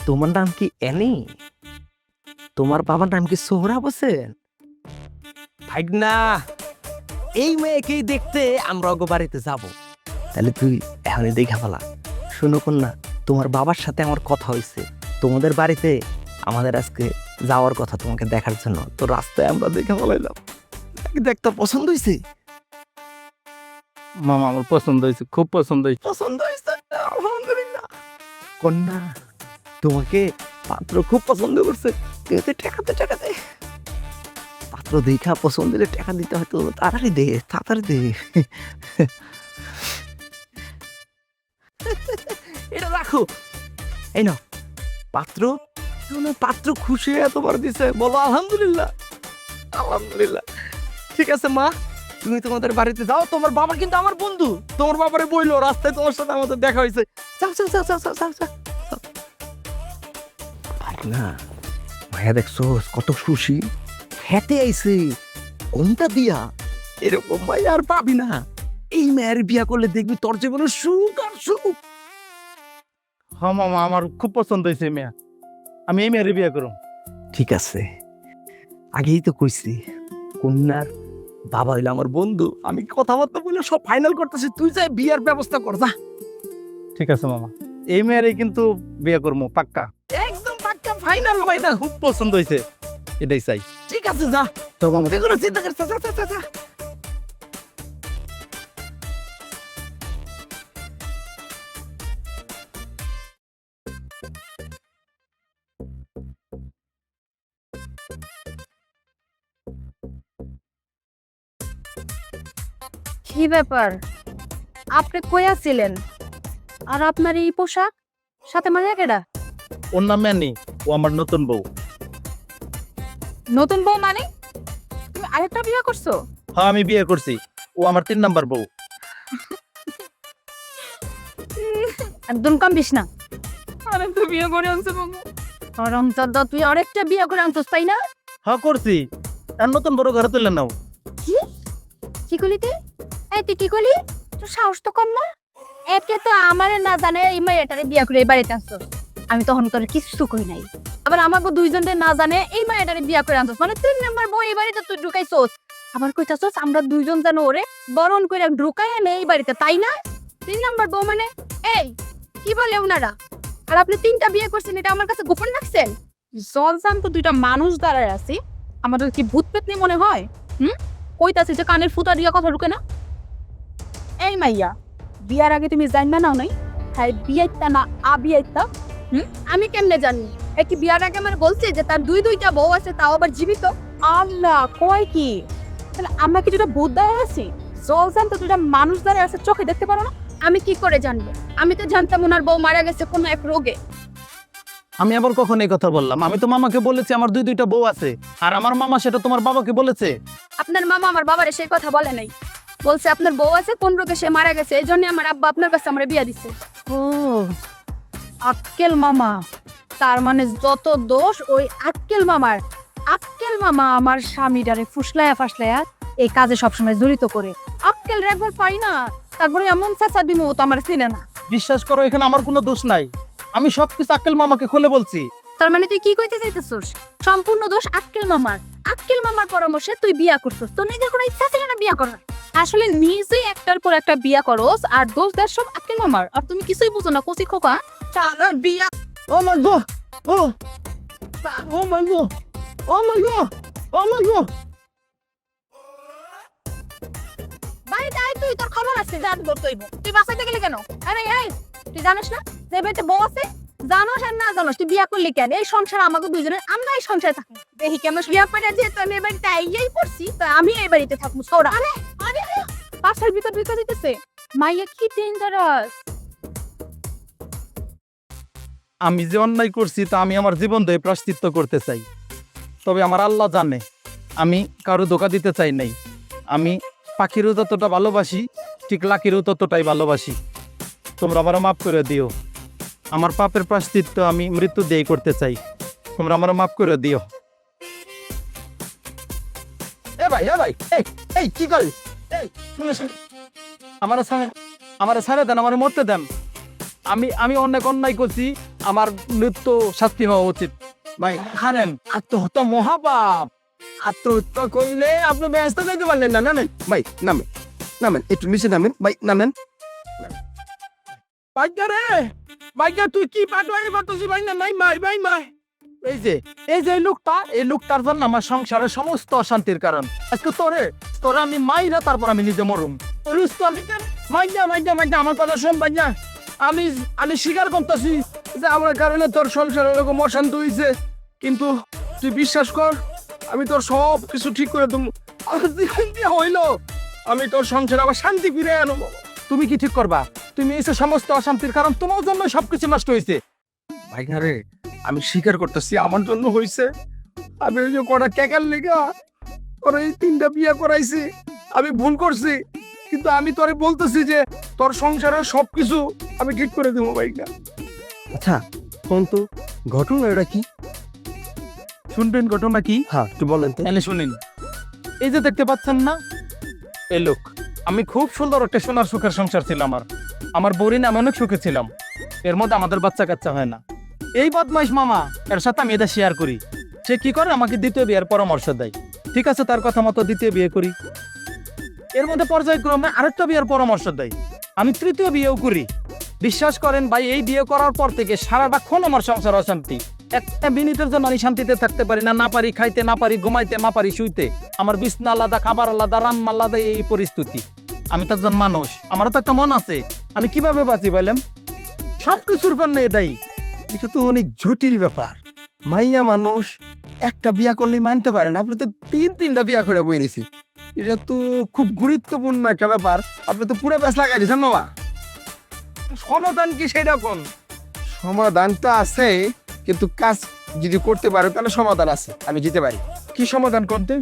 তোমার নাম কি অ্যানি? তোমার বাবার নাম কি সোহরাব হোসেন? ভাইগনা, এই মেয়েকেই দেখতে আমরা ওগো বাড়িতে যাব। তাহলে তুই এখনই দেখা ফেলা। শোনো কন্যা, তোমার বাবার সাথে আমার কথা হয়েছে, তোমাদের বাড়িতে আমাদের আজকে যাওয়ার কথা তোমাকে দেখার জন্য। তো রাস্তায় আমরা দেখে ফেলাইলাম, দেখতে পছন্দ হয়েছে? মামা আমার পছন্দ হয়েছে, খুব পছন্দ হয়েছে। পছন্দ হয়েছে, আলহামদুলিল্লাহ। কন্যা, তোমাকে পাত্র খুব পছন্দ করছে, কিন্তু টাকা দে। পাত্র দেখা পছন্দ হলে টাকা দিতে হয়তো, তাড়াতাড়ি দে। এটা রাখো, এই নাও পাত্র। পাত্র খুশি হয়ে তোমার দিছে, বলো আলহামদুলিল্লাহ। ঠিক আছে মা, তুমি তোমাদের বাড়িতে যাও। তোমার বাবা কিন্তু আমার বন্ধু, তোমার বাবারে বইলো রাস্তায় তোমার সাথে আমাদের দেখা হয়েছে। যাও। না ভাইয়া, দেখছো কত খুশি, খেতে আইছে কোনটা দিয়া। এরকম ভাই আর পাবি না। এই মেয়ের বিয়া করলে দেখবি তোর জীবনে সুখ আর সুখ। হ্যাঁ মামা, আমার খুব পছন্দ হয়েছে মেয়া, আমি এই মেয়ের বিয়ে করব। ঠিক আছে, আগেই তো কইছি কন্যার বাবা হইলো আমার বন্ধু। আমি কথাবার্তা বলে সব ফাইনাল করতেছি, তুই যাই বিয়ার ব্যবস্থা কর যা। ঠিক আছে মামা, এই মেয়েরই কিন্তু বিয়ে করবো পাক্কা, একদম পাক্কা ফাইনাল ভাই না। খুব পছন্দ হয়েছে, এটাই চাই। ঠিক আছে যা, তো মামা দেখো চিন্তা করতে যা। কি ব্যাপার, আপনি কই আছিলেন? আর আপনার এই পোশাক, সাথে মানে কেডা? ওর নাম ম্যানি, ও আমার নতুন বউ। নতুন বউ মানে? তুমি আরেকটা বিয়ে করছো? হ্যাঁ আমি বিয়ে করছি, ও আমার 3 নাম্বার বউ। একদম কাম্বিস না। আরেকটা বিয়ে করে আনছে মামু। রমজাদা, তুই আরেকটা বিয়ে করে আনছিস তাই না? হ্যাঁ করছি, আর নতুন বড় ঘরে তুলে নাও। কি করলি তুই? এই তুই কি করলি? তোর সাহস তো কম না। একে তো আমারে না জানে এই মেয়েটারে বিয়া করে এই বাড়িতে আনছো, আমি তখন তোর কিছু কই নাই। আবার আমাকে দুইজনকে না জানে এই মেয়েটারে বিয়া করে আনছোস, মানে 3 নাম্বার বউ এই বাড়িতে তুই ঢুকাইছোস। আবার কইতাছোস আমরা দুইজন যেন ওরে বরণ করে ঢুকাই আনে এই বাড়িতে, তাই না? 3 নাম্বার বউ মানে এই কি বলে ওনারা? আর আপনি 3টা বিয়ে করছেন, এটা আমার কাছে গোপন রাখছেন? জলজান তো দুইটা মানুষ দাঁড়ায় আছি, আমাদের কি ভূত পেতনি মনে হয়? কইতাছি যে কানের ফুটা দিয়া কথা ঢুকে না। এই মাইয়া, বিয়ার আগে তুমি জানবা নাও নাই হ্যাঁ বিয়াইতা না আবিয়াইতা? আমি কেমনে জানি? এ কি বিয়ার আগে আমার বলছে যে তার দুইটা বউ আছে, তাও আবার জীবিত? আল্লাহ কয় কি? তাহলে আমরা কি দুটা ভূত দাঁড়ায় আছি? জলজান তো দুইটা মানুষ দাঁড়ায় আছে, চোখে দেখতে পারো না? আমি কি করে জানবো? আমি তো জানতাম ওনার বউ মারা গেছে কোনো এক রোগে। আমি আবার কখন এই কথা বললাম? আমি তো মামাকে বলেছি আমার দুইটা বউ আছে, আর আমার মামা সেটা তোমার বাবাকে বলেছে। আপনার মামা আমার বাবারে সেই কথা বলে নাই, বলছে আপনার বউ আছে কোন রোগে সে মারা গেছে, এই জন্য আমার আব্বা আপনার কাছে আমার বিয়া দিচ্ছে। ও আক্কেল মামা, তার মানে যত দোষ ওই আক্কেল মামার। আক্কেল মামা আমার স্বামীটারে ফুসলায়া ফাসলায়া এই কাজে সবসময় জড়িত করে। আক্কেল রে একবার পাই না, তারপরে এমন চাচা দিমু তো আমার চিনে না। বিশ্বাস করো এখানে আমার কোনো দোষ নাই, আমি সবকিছু আক্কেল মামাকে খুলে বলছি। তার মানে তুই কি কইতে চাইতেছিস? সম্পূর্ণ দোষ আক্কেল মামার। আক্কেল মামার পরামর্শে তুই বিয়া করছিস, তোর নিজের কোনো ইচ্ছা ছিল না বিয়া করার? আসলে নিজেই একটার পর একটা বিয়া করস আর দোষ দেশ সব আক্কেল মামার, আর তুমি কিছুই বুঝো না কচি খোকা। তার বিয়া ও মাই গড ও ও মাই গড ও মাই গড ও মাই গড বাড়িতে আয়, তুই তোর খবর আছে, জান করতেইব। তুই বাসাইতে গেলি কেন? আরে এই তুই জানিস না যে বাড়িতে বউ আছে? জানোস আর না জানোস তুই বিয়া করলি কেন? এই সংসার আমাকে দুইজনের, আমরা এই সংসারে থাকি। দেখি কেমন বিয়া করে যে আমি এই বাড়িতে আইয়াই পড়ছি, তো আমি এই বাড়িতে থাকবো। সৌরা আরে আরে বাসার ভিতর ঢুকে দিতেছে। মাইয়া কি ডেঞ্জারাস। আমি যে অন্যায় করছি তা আমি আমার জীবন দিয়ে প্রায়শ্চিত্ত করতে চাই, তবে আমার আল্লাহ জানে আমি কারো ধোঁকা দিতে চাই নাই। আমি পাখিরও যতটা ভালোবাসি ঠিক লাকিরও ততটাই ভালোবাসি। তোমরা আমারও মাফ করে দিও, আমার পাপের প্রায়শ্চিত্ত আমি মৃত্যু দিয়েই করতে চাই, তোমরা আমারও মাফ করে দিও। এ ভাই এই এই কি করিস এই আমার ছাড়ে দেন, আমার মরতে দেন। আমি অনেক অন্যায় করছি, আমার মৃত্যু শাস্তি হওয়া উচিত। ভাই হারেন আত্মহত্যা মহাপাপ। আত্মহত্যা করলে আপনি ব্যস্ত করতে পারলেন না। নামেন ভাই, নামেন নামেন, একটু নিচে নামেন ভাই, নামেন। বাইকা রে, বাইকা তুই কি পাঠাই পাঠাচ্ছি ভাই না নাই মাই ভাই মাই। এই যে এই লোকটার জন্য আমার সংসারের সমস্ত অশান্তির কারণ। আজকে তোরে আমি মাইরা তারপর আমি নিজে মরুম। মাইনা আমার কথা শোন ভাইয়া। আমি স্বীকার করতেছি যে আমার কারণে তোর সংসার এরকম অশান্ত হয়েছে, কিন্তু তুই বিশ্বাস কর আমি তোর সব কিছু ঠিক করে দেবো। হইলো আমি তোর সংসার আবার শান্তি ফিরে আনবো। তুমি কি ঠিক করবা? তুমি এসে সমস্ত অশান্তির কারণ, তোমার জন্য সবকিছু নষ্ট হয়েছে। ভাইয়া রে, আমি স্বীকার করতেছি আমার জন্য হয়েছে। আমি ওই যে কটা টাকার লেগা তোর এই 3টা বিয়ে করাইছি, আমি ভুল করছি, কিন্তু আমি তোরে বলতেছি যে তোর সংসারের সবকিছু আমি ঠিক করে দেবো ভাইয়া। আচ্ছা কোন তো ঘটনা এটা কি? শুনবেন ঘটনা কি? হ্যাঁ একটু বলেন তো। এনে শুনিন। এই যে দেখতে পাচ্ছেন না এই লোক, আমি খুব সুন্দর একটা সোনার সুখের সংসার ছিল আমার বউরিন, আমি অনেক সুখে ছিলাম। এর মধ্যে আমাদের বাচ্চা কাচ্চা হয় না। এই বদমাইশ মামা এর সাথে আমি এটা শেয়ার করি। সে কি করে, আমাকে দ্বিতীয় বিয়ের পরামর্শ দেয়। ঠিক আছে, তার কথা মতো দ্বিতীয় বিয়ে করি। এর মধ্যে পর্যায়ক্রমে আরেকটা বিয়ের পরামর্শ দেয়, আমি তৃতীয় বিয়েও করি। বিশ্বাস করেন ভাই, এই বিয়ে করার পর থেকে সারাটাক্ষণ আমার সংসার অশান্তি। একটা মিনিটের জন্য আমি শান্তিতে থাকতে পারি না, না পারি খাইতে, না পারি ঘুমাইতে, না পারি শুইতে। আমার বিছনা আলাদা, খাবার আলাদা, রান্না আলাদা, এই পরিস্থিতি। আমি তো একজন মানুষ, আমারও তো একটা মন আছে। আমি কিভাবে বাঁচি বললাম? সবকিছুর জন্য এটাই। এটা তো অনেক জটিল ব্যাপার। মাইয়া মানুষ একটা বিয়া করলে মানতে পারে না, আপনি তো 3টা বিয়া করে বই নিছি। এটা তো খুব গুরুত্বপূর্ণ একটা ব্যাপার। আপনি তো পুরো ব্যাস লাগাই দিয়েছেন বাবা। সমাধান কি সেটা কোন? সমাধান তো আছে, কিন্তু কাজ যদি করতে পারো তাহলে সমাধান আছে, আমি যেতে পারি। কি সমাধান করতে?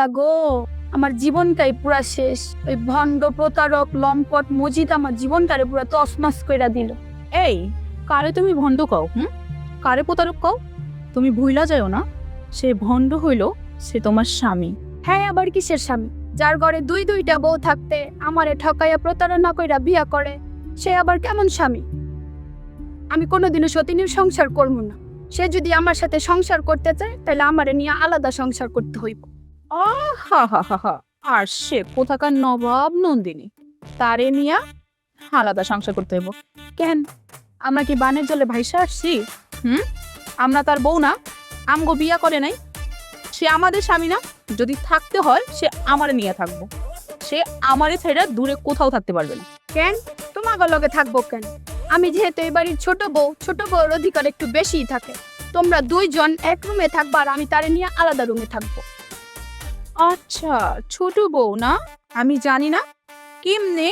আল্লাহ গো, আমার জীবনটাই পুরা শেষ। ওই ভণ্ড প্রতারক লম্পট মজিদ আমার জীবনটারে পুরা তছনছ কইরা দিল। এই কারে তুমি ভণ্ড কও? কারে প্রতারক কও? তুমি ভুইলা যাও না, সে ভণ্ড হইল সে তোমার স্বামী। হ্যাঁ, আবার কিসের স্বামী? যার ঘরে দুইটা বউ থাকতে আমারে ঠকাইয়া প্রতারণা কইরা বিয়া করে, সে আবার কেমন স্বামী? আমি কোনোদিনও সতীনের সংসার করব না। সে যদি আমার সাথে সংসার করতে চায় তাহলে আমারে নিয়ে আলাদা সংসার করতে হইব। হা হা হা হা। আর সে কোথাকার নবাব নন্দিনী, তারে নিয়া আলাদা সংসার করতে হইব কেন? আমরা কি বানের জলে ভাইসা আসছি? আমরা তার বউ না? আমগো বিয়া করে নাই? সে আমাদের স্বামী না? যদি থাকতে হয় সে আমারে নিয়ে থাকবো, সে আমারে ছেড়ে দূরে কোথাও থাকতে পারবে না। কেন তোমার লগে থাকবো কেন? আমি যেহেতু এই বাড়ির ছোট বউর অধিকার একটু বেশিই থাকে। তোমরা দুইজন এক রুমে থাকবা আর আমি তারে নিয়ে আলাদা রুমে থাকবো। আচ্ছা, ছোট বউ না? আমি জানি না কেমনে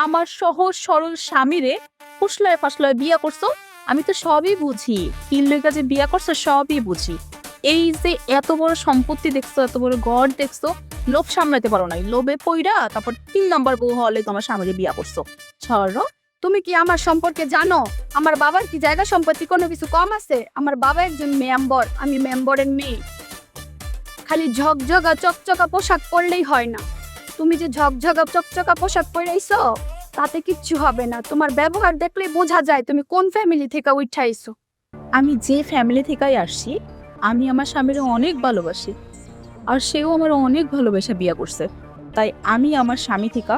আমার সহজ সরল স্বামীরে ফুসলায় ফাসলায় বিয়া করছো। আমি তো সবই বুঝি, তিন লইকা যে বিয়া করছো সবই বুঝি। এই যে এত বড় সম্পত্তি দেখছো, এত বড় ঘর দেখছো, লোভ সামলাতে পারো নাই, লোভে পইরা তারপর 3 নাম্বার বউ হলে তোমার স্বামীরে বিয়া করছো। ছাড়ো। তুমি কি আমার সম্পর্কে জানো? আমার বাবার কি জায়গা সম্পত্তি কোনো কিছু কম আছে? আমার বাবা একজন মেম্বার, আমি মেম্বারের মেয়ে। খালি ঝকঝকা চকচকা পোশাক পরলেই হয় না। তুমি যে ঝকঝকা চকচকা পোশাক পরাইছো তাতে কিচ্ছু হবে না। তোমার ব্যবহার দেখলে বোঝা যায় তুমি কোন ফ্যামিলি থেকে উঠাইছো। আমি যে ফ্যামিলি থেকেই আসছি, আমি আমার স্বামীর অনেক ভালোবাসি, আর সেও আমার অনেক ভালোবাসা বিয়া করছে। তাই আমি আমার স্বামী থেকে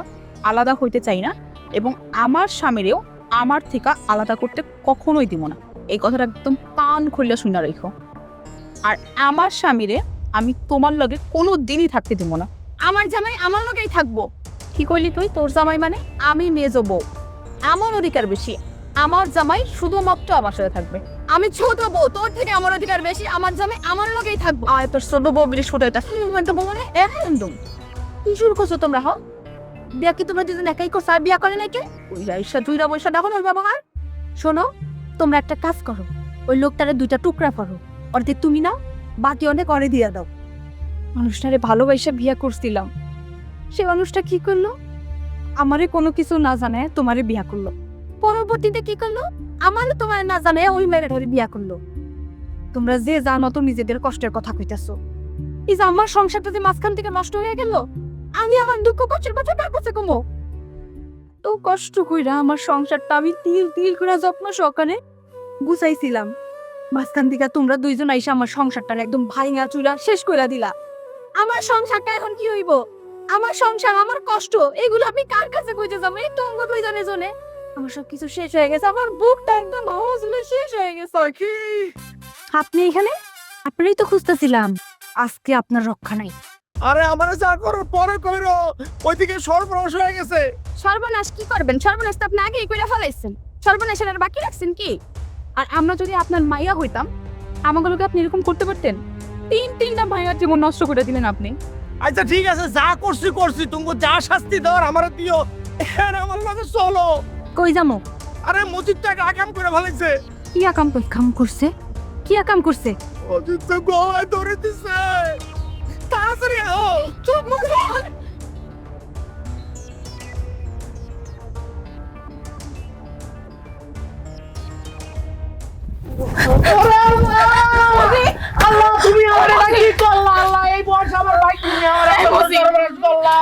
আলাদা হইতে চাই না, এবং আমার স্বামীরেও আমার থেকে আলাদা করতে কখনোই দিব না। এই কথাটা একদম কান খুললে শুনে রেখো। আর আমার স্বামীরে আমি তোমার লগে কোনো দিনই থাকতে দিব না। আমার জামাই আমার লগেই থাকবো। কি কইলি তুই? তোর জামাই মানে? আমি মেজো বউ, আমার অধিকার বেশি। আমার জামাই শুধুমাত্র আমার সাথে থাকবে। আমি ছোট বউ, তোর থেকে আমার অধিকার বেশি। আমার জামাই আমার লগেই থাকবো। আর তোর ছোট বউ বিলি ছোট এটা একদম কি শুরু করছো তোমরা? বিয়া কি তোমরা দুজন একাই করছো? আর বিয়া করে নাকি? ওই রাইসা দুইটা পয়সা দেখো না ব্যবহার। শোনো, তোমরা একটা কাজ করো, ওই লোকটারে 2টা টুকরা করো, অর্ধেক তুমি নাও, বাকি অনেক করে দিয়ে দাও। মানুষটারে ভালোবাসা বিয়া করছিলাম, সে মানুষটা কি করলো? আমারে কোনো কিছু না জানায় তোমারে বিয়া করলো। পরবর্তীতে কি করলো? আমারও তোমার না জানায় ওই মেয়ের ধরে বিয়া করলো। তোমরা যে জানো তো নিজেদের কষ্টের কথা কইতাছো। এই যে আমার সংসারটা যে মাঝখান থেকে নষ্ট হয়ে গেল, আমি আমার দুঃখ কষ্টের কথা কার কাছে কমো? তো কষ্ট কইরা আমার সংসারটা আমি তিল করে যত্ন সহকারে গুছাইছিলাম। মাঝখান থেকে তোমরা দুইজন আইসা আমার সংসারটা একদম ভাঙা চুরা শেষ করে দিলা। আমার সংসারটা এখন কি হইব? আমার সংসার, আমার কষ্ট, এগুলো আমি কার কাছে কইতে যাবো? এই তঙ্গ দুইজনে জনে আমার সবকিছু শেষ হয়ে গেছে। আমার বুকটা একদম হজলে শেষ হয়ে গেছে। কি আপনি এখানে? আপনারই তো খুঁজতেছিলাম। আজকে আপনার রক্ষা নাই। আরে আমারে যা করো পরে কইরো, ওইদিকে সর্বনাশ হয়ে গেছে। সর্বনাশ কি করবেন? সর্বনাশ তো আপনি আগেই কইরা ফেলাইছেন। সর্বনাশের আর বাকি রাখছেন কি? আর আমরা যদি আপনার মাইয়া হইতাম, আমাগুলোকে আপনি এরকম করতে পারতেন? 3টা মায়ের জীবন নষ্ট করে দিলেন আপনি। আচ্ছা ঠিক আছে, যা করছি তুমি যা শাস্তি দেওয়ার আমারে দিও। এখানে আমার লগে চলো। কই যামো? আরে মজিদ তো একটা আকাম করে ফেলেছে। কি আকাম করছে? কি আকাম করছে? মজিদ তো গলায় ধরে দিছে। তাড়াতাড়ি আও। চুপ মুখ বন্ধ। আল্লাহ তুমি আমারে কি করলা? আল্লাহ এই বর্ষা আমার ভাই তুমি আমারে করলা।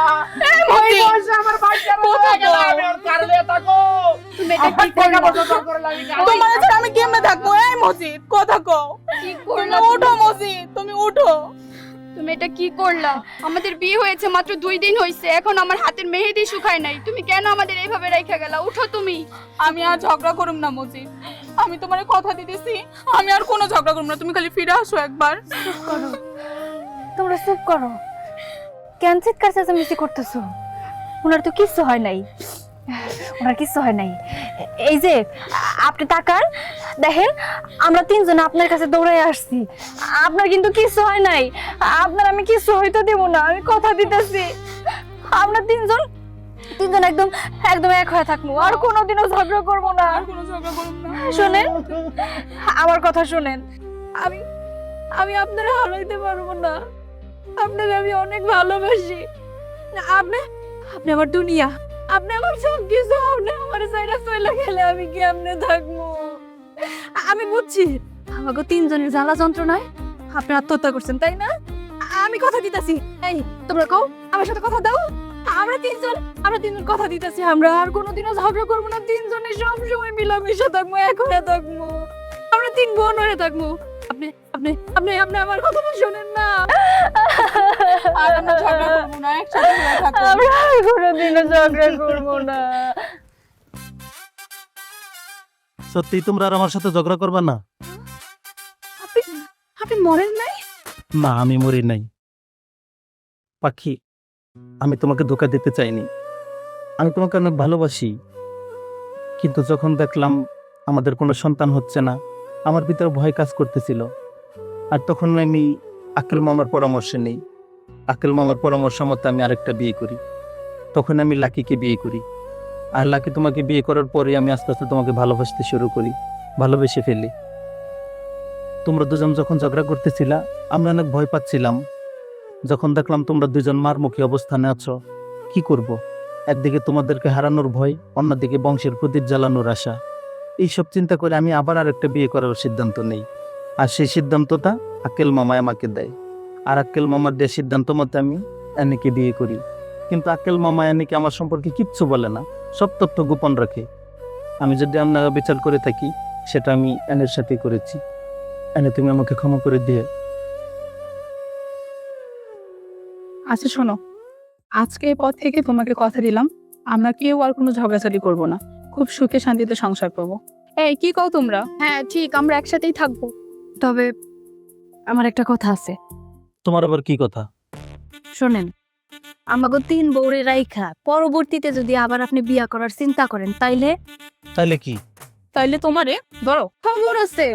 এই বর্ষা আমার ভাই আমি আর কারলে থাকো। তুমি এটা কি করলা? তোমার সাথে আমি কেমনে থাকবো? এই মজিদ কথা কও। কি তুমি করলা? উঠো মজিদ, তুমি উঠো। তুমি এটা কি করলা? আমাদের বিয়ে হয়েছে মাত্র 2 দিন হইছে, এখন আমার হাতের মেহেদি শুকায় নাই। তুমি কেন আমাদের এইভাবে রাইখা গেলা? উঠো তুমি। আমি আর ঝগড়া করুম না মজিদ, আমি তোমারে কথা দিতেছি আমি আর কোনো ঝগড়া করুম না। তুমি খালি ফিরে আসো একবার। চুপ করো, তোমরা চুপ করো। কেন চিৎকার চেঁচামেচি করতেছো? ওনার তো কিচ্ছু হয় নাই, ওনার কিচ্ছু হয় নাই। এই যে আপনি তাকান, দেখেন আমরা 3 জন আপনার কাছে দৌড়াই আসছি। আপনার কিন্তু কিচ্ছু হয় নাই। আপনার আমি কিচ্ছু হইতে দেব না, আমি কথা দিতেছি। আমরা 3 জন একদম এক হয়ে থাকবো, আর কোনোদিনও ঝগড়া করবো না। আর কোনো ঝগড়া করুম না। শোনেন, আমার কথা শোনেন। আমি আপনারা হারাইতে পারবো না। আপনাকে আমি অনেক ভালোবাসি। আপনি আপনি আমার দুনিয়া, আপনি আমার সব কিছু। আপনি আমার সাইডে চলে গেলে আমি কেমনে থাকবো? আমি বুঝছি আমাকে তিনজনের জ্বালা যন্ত্রণায় আপনি আত্মহত্যা করছেন, তাই না? আমি কথা দিতেছি, এই তোমরা কও, আমার সাথে কথা দাও। আমরা তিনজন কথা দিতেছি, আমরা আর কোনোদিনও ঝগড়া করবো না। তিনজনে সবসময় মিলামিশা থাকবো, এক হয়ে থাকবো। আমরা তিন বোন হয়ে থাকবো। আপনি আপনি আপনি আপনি আমার কথাটা শোনেন না। আর আমরা ঝগড়া করবো না, একসাথে হয়ে থাকবো। আমরা আর কোনোদিনও ঝগড়া করবো না। সত্যি তোমরা আর আমার সাথে ঝগড়া করবে না? আপনি আপনি মরেন নাই? না, আমি মরি নাই পাখি। আমি তোমাকে ধোকা দিতে চাইনি, আমি তোমাকে অনেক ভালোবাসি। কিন্তু যখন দেখলাম আমাদের কোনো সন্তান হচ্ছে না, আমার ভিতরে ভয় কাজ করতেছিল। আর তখন আমি আক্কেল মামার পরামর্শ নেই। আক্কেল মামার পরামর্শ মতো আমি আরেকটা বিয়ে করি। তখন আমি লাকিকে বিয়ে করি। আর লাকি তোমাকে বিয়ে করার পরে আমি আস্তে আস্তে তোমাকে ভালোবাসতে শুরু করি, ভালোবেসে ফেলি। তোমরা দুজন যখন ঝগড়া করতেছিলা, আমরা অনেক ভয় পাচ্ছিলাম। যখন দেখলাম তোমরা দুজন মারমুখী অবস্থানে আছো, কি করব? একদিকে তোমাদেরকে হারানোর ভয়, অন্যদিকে বংশের প্রদীপ জ্বালানোর আশা। এইসব চিন্তা করে আমি আবার আরেকটা বিয়ে করার সিদ্ধান্ত নেই। আর সেই সিদ্ধান্তটা আক্কেল মামায় আমাকে দেয়। আর আক্কেল মামার দেওয়ার সিদ্ধান্ত মতো আমি অ্যানিকে বিয়ে করি। কিন্তু আক্কেল মামা অ্যানিকে আমার সম্পর্কে কিচ্ছু বলে না, সব তথ্য গোপন রাখে। আমি যদি আপনারা বিচার করে থাকি, সেটা আমি অ্যানের সাথে করেছি। অ্যানি, তুমি আমাকে ক্ষমা করে দিয়ে। আচ্ছা শোনো, আজকে এই পর থেকে তোমাকে কথা দিলাম, আমরা কেউ আর কোনো ঝগড়াঝাটি করবো না, খুব সুখে শান্তিতে সংসার করবো। এই কি কও তোমরা? হ্যাঁ ঠিক, আমরা একসাথেই থাকবো। তবে আমার একটা কথা আছে, তোমার আবার কি কথা? শোনেন। আমাকে তিন বউরে রাইখা পরবর্তীতে যদি আবার আপনি বিয়া করার চিন্তা করেন, তাইলে তাইলে কি? তাইলে তোমারে ধরো খবর আছে।